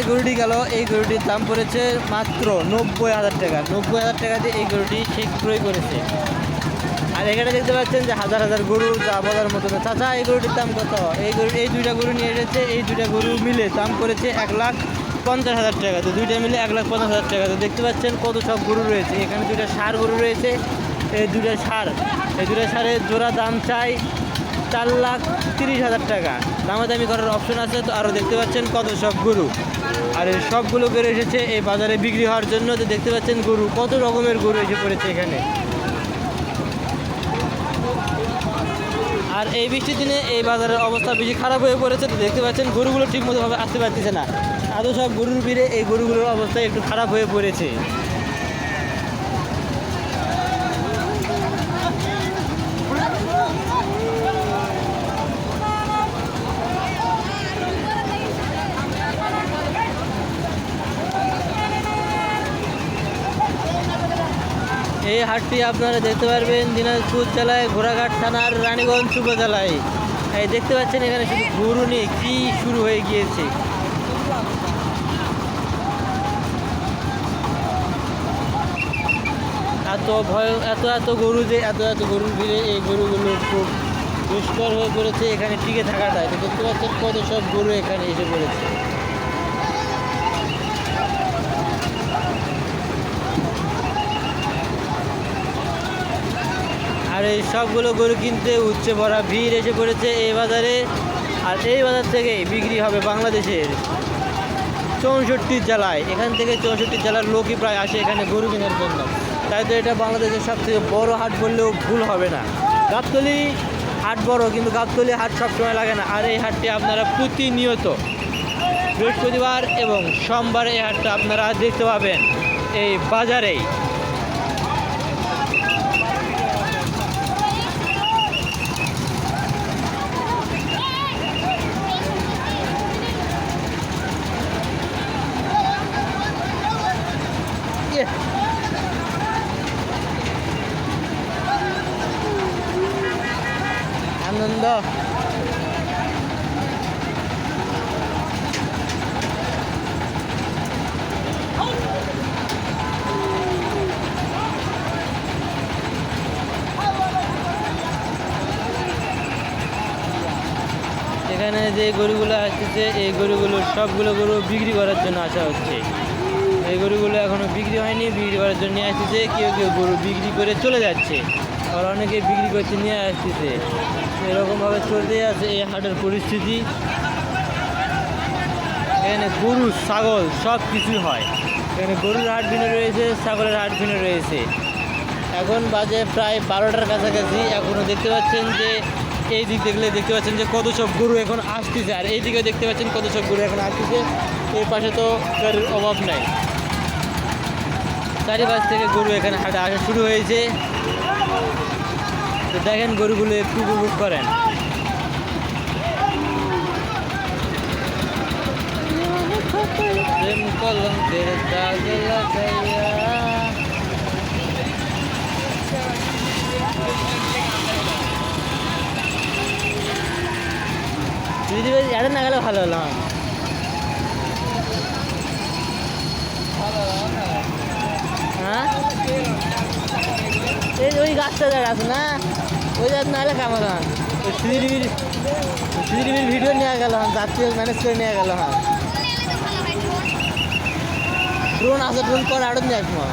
গরুটি গেল, এই গরুটির দাম পড়েছে মাত্র 90,000 টাকা। 90,000 টাকা দিয়ে এই গরুটি সে ক্রয় করেছে। আর এখানে দেখতে পাচ্ছেন যে হাজার হাজার গরু যা বলার মতো না। চাচা, এই গরুটির দাম কত? এই দুইটা গরু নিয়ে এসেছে, এই দুইটা গরু মিলে দাম করেছে 1,50,000 টাকা। তো দুইটা মিলে 1,50,000 টাকা। তো দেখতে পাচ্ছেন কত সব গরু রয়েছে। এখানে দুইটা ষাঁড় গরু রয়েছে, এই দুইটা ষাঁড়ের জোড়া দাম চাই 4,30,000 টাকা। দামাদামি করার অপশন আছে। তো আরও দেখতে পাচ্ছেন কত সব গরু, আর এই সবগুলো গরু এসেছে এই বাজারে বিক্রি হওয়ার জন্য। তো দেখতে পাচ্ছেন গরু, কত রকমের গরু এসে পড়েছে এখানে। আর এই বৃষ্টির দিনে এই বাজারের অবস্থা বেশি খারাপ হয়ে পড়েছে। তো দেখতে পাচ্ছেন গরুগুলো ঠিকমতোভাবে আসতে পারতেছে না। আরও সব গরুর ভিড়ে এই গরুগুলোর অবস্থা একটু খারাপ হয়ে পড়েছে। এই হাটটি আপনারা দেখতে পারবেন দিনাজপুর জেলায় ঘোড়াঘাট থানার রানীগঞ্জ উপজেলায়। এই দেখতে পাচ্ছেন এখানে শুধু গরু নিয়ে কি শুরু হয়ে গিয়েছে। এত গরু যে এত গরুর ভিড়ে এই গরুগুলো খুব দুষ্কর হয়ে পড়েছে এখানে টিকে থাকাটাই। তো দেখতে পাচ্ছেন কত সব গরু এখানে এসে পড়েছে। আর এই সবগুলো গরু কিনতে উচ্চে ভরা ভিড় এসে পড়েছে এই বাজারে। আর এই বাজার থেকেই বিক্রি হবে বাংলাদেশের 64 জেলায়। এখান থেকে 64 জেলার লোকই প্রায় আসে এখানে গরু কেনার জন্য। তাই তো এটা বাংলাদেশের সবথেকে বড় হাট বললেও ভুল হবে না। গাবতলী হাট বড়, কিন্তু গাবতলী হাট সবসময় লাগে না। আর এই হাটটি আপনারা প্রতিনিয়ত বৃহস্পতিবার এবং সোমবার এই হাটটা আপনারা দেখতে পাবেন এই বাজারেই। আনন্দ এখানে যে গরুগুলো আসতেছে এই গরুগুলো সবগুলো গরু বিক্রি করার জন্য আসা হচ্ছে। এই গরুগুলো এখনো বিক্রি হয়নি, বিক্রি করার জন্য নিয়ে আসতেছে। কেউ কেউ গরু বিক্রি করে চলে যাচ্ছে, আর অনেকে বিক্রি করতে নিয়ে আসতেছে। এরকমভাবে চলতেই আছে এই হাটের পরিস্থিতি। এখানে গরু ছাগল সব কিছুই হয়। এখানে গরুর হাট ভিন্ন রয়েছে, ছাগলের হাট ভিন্ন রয়েছে। এখন বাজে প্রায় 12টার কাছাকাছি। এখনও দেখতে পাচ্ছেন যে এই দিক দেখলে দেখতে পাচ্ছেন যে কত সব গরু এখন আসতেছে, আর এই দিকে দেখতে পাচ্ছেন কত সব গরু এখন আসতেছে। এই পাশে তো গাড়ির অভাব নাই। চারিপাশ থেকে গরু এখানে হাটে আসা শুরু হয়েছে। তো দেখেন গরুগুলো একটু উপভোগ করেন। এটা না গেলে ভালো হলো। হ্যাঁ, এই ওই গাছটা যারা আছে না, ওই গাছ না হলে কেমন হন। সিজিটিভির ভিডিও নিয়ে গেল হন, যাত্রী ম্যানেজ করে নিয়ে গেল হন। ড্রোন আছে, ড্রোন করে আড়ত নিয়ে আসবো।